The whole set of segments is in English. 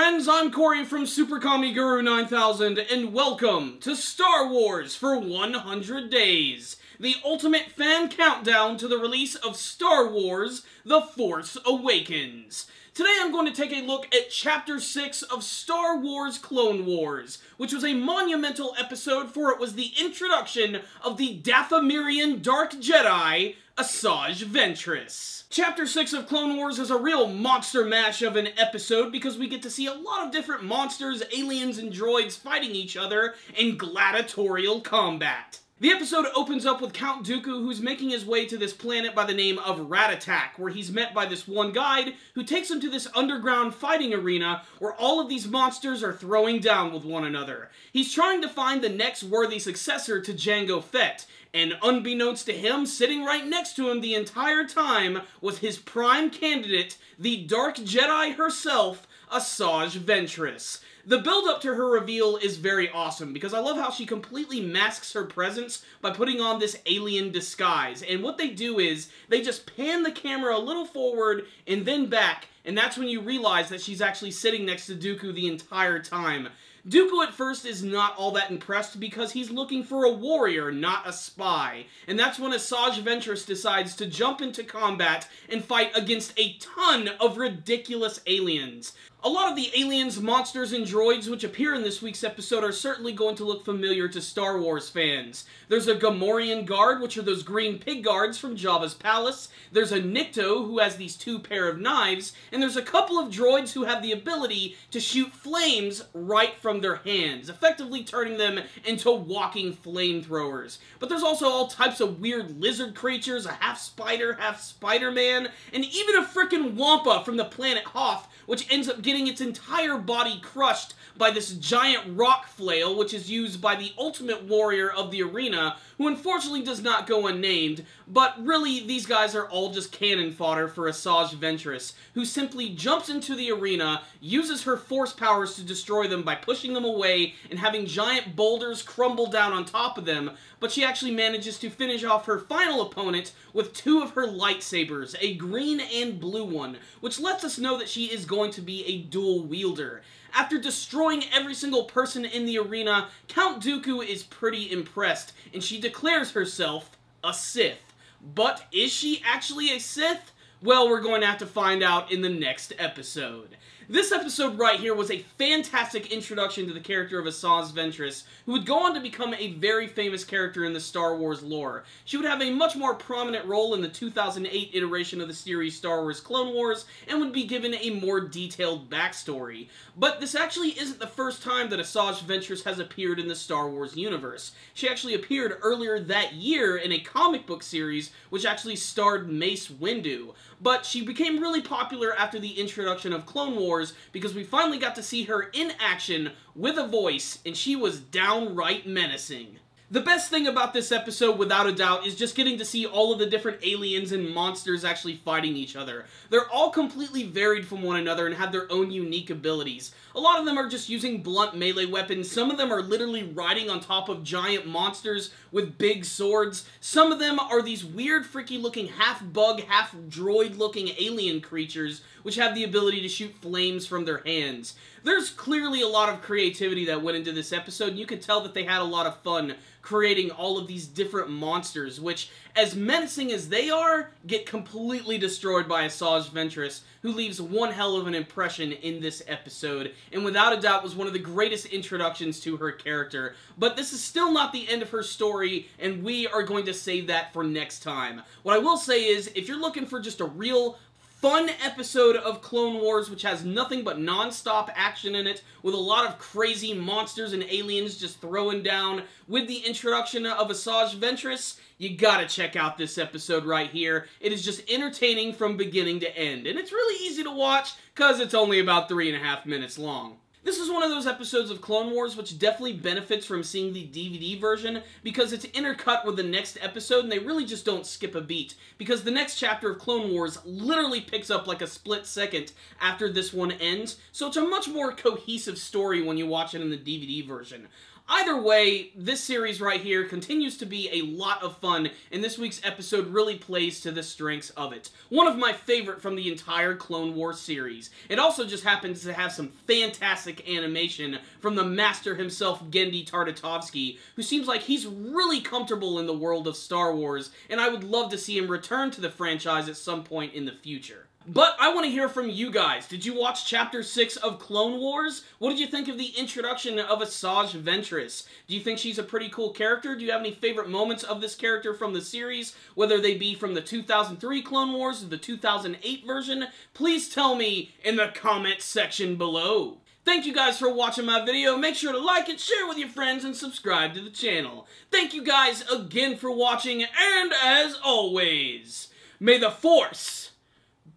friends, I'm Corey from Super Kami Guru 9000, and welcome to Star Wars for 100 Days, the ultimate fan countdown to the release of Star Wars: The Force Awakens. Today I'm going to take a look at Chapter 6 of Star Wars Clone Wars, which was a monumental episode for it was the introduction of the Dathomirian Dark Jedi, Asajj Ventress. Chapter 6 of Clone Wars is a real monster mash of an episode because we get to see a lot of different monsters, aliens, and droids fighting each other in gladiatorial combat. The episode opens up with Count Dooku, who's making his way to this planet by the name of Ratatak, where he's met by this one guide who takes him to this underground fighting arena where all of these monsters are throwing down with one another. He's trying to find the next worthy successor to Jango Fett, and unbeknownst to him, sitting right next to him the entire time was his prime candidate, the Dark Jedi herself, Asajj Ventress. The build-up to her reveal is very awesome, because I love how she completely masks her presence by putting on this alien disguise. And what they do is, they just pan the camera a little forward and then back, and that's when you realize that she's actually sitting next to Dooku the entire time. Dooku at first is not all that impressed because he's looking for a warrior, not a spy. And that's when Asajj Ventress decides to jump into combat and fight against a ton of ridiculous aliens. A lot of the aliens, monsters, and droids which appear in this week's episode are certainly going to look familiar to Star Wars fans. There's a Gamorrean guard, which are those green pig guards from Jabba's palace. There's a Nikto, who has these two pair of knives. And there's a couple of droids who have the ability to shoot flames right from their hands, effectively turning them into walking flamethrowers. But there's also all types of weird lizard creatures, a half spider, half Spider-Man, and even a frickin' Wampa from the planet Hoth, which ends up getting its entire body crushed by this giant rock flail, which is used by the ultimate warrior of the arena, who unfortunately does not go unnamed, but really these guys are all just cannon fodder for Asajj Ventress, who simply jumps into the arena, uses her force powers to destroy them by pushing them away and having giant boulders crumble down on top of them, but she actually manages to finish off her final opponent with two of her lightsabers, a green and blue one, which lets us know that she is going to be a dual wielder. After destroying every single person in the arena, Count Dooku is pretty impressed, and she declares herself a Sith. But is she actually a Sith? Well, we're going to have to find out in the next episode. This episode right here was a fantastic introduction to the character of Asajj Ventress, who would go on to become a very famous character in the Star Wars lore. She would have a much more prominent role in the 2008 iteration of the series Star Wars Clone Wars, and would be given a more detailed backstory. But this actually isn't the first time that Asajj Ventress has appeared in the Star Wars universe. She actually appeared earlier that year in a comic book series which actually starred Mace Windu. But she became really popular after the introduction of Clone Wars because we finally got to see her in action with a voice, and she was downright menacing. The best thing about this episode, without a doubt, is just getting to see all of the different aliens and monsters actually fighting each other. They're all completely varied from one another and have their own unique abilities. A lot of them are just using blunt melee weapons, some of them are literally riding on top of giant monsters with big swords, some of them are these weird freaky looking half bug, half droid looking alien creatures which have the ability to shoot flames from their hands. There's clearly a lot of creativity that went into this episode, and you could tell that they had a lot of fun creating all of these different monsters, which, as menacing as they are, get completely destroyed by Asajj Ventress, who leaves one hell of an impression in this episode, and without a doubt was one of the greatest introductions to her character. But this is still not the end of her story, and we are going to save that for next time. What I will say is, if you're looking for just a real fun episode of Clone Wars which has nothing but non-stop action in it, with a lot of crazy monsters and aliens just throwing down with the introduction of Asajj Ventress, you gotta check out this episode right here. It is just entertaining from beginning to end, and it's really easy to watch because it's only about 3.5 minutes long. This is one of those episodes of Clone Wars which definitely benefits from seeing the DVD version because it's intercut with the next episode and they really just don't skip a beat, because the next chapter of Clone Wars literally picks up like a split second after this one ends, so it's a much more cohesive story when you watch it in the DVD version. Either way, this series right here continues to be a lot of fun, and this week's episode really plays to the strengths of it. One of my favorite from the entire Clone Wars series. It also just happens to have some fantastic animation from the master himself, Genndy Tartakovsky, who seems like he's really comfortable in the world of Star Wars, and I would love to see him return to the franchise at some point in the future. But I want to hear from you guys. Did you watch Chapter 6 of Clone Wars? What did you think of the introduction of Asajj Ventress? Do you think she's a pretty cool character? Do you have any favorite moments of this character from the series, whether they be from the 2003 Clone Wars or the 2008 version? Please tell me in the comments section below. Thank you guys for watching my video. Make sure to like it, share with your friends, and subscribe to the channel. Thank you guys again for watching, and as always, may the Force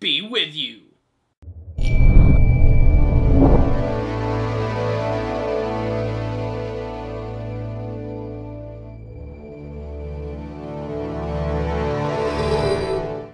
be with you.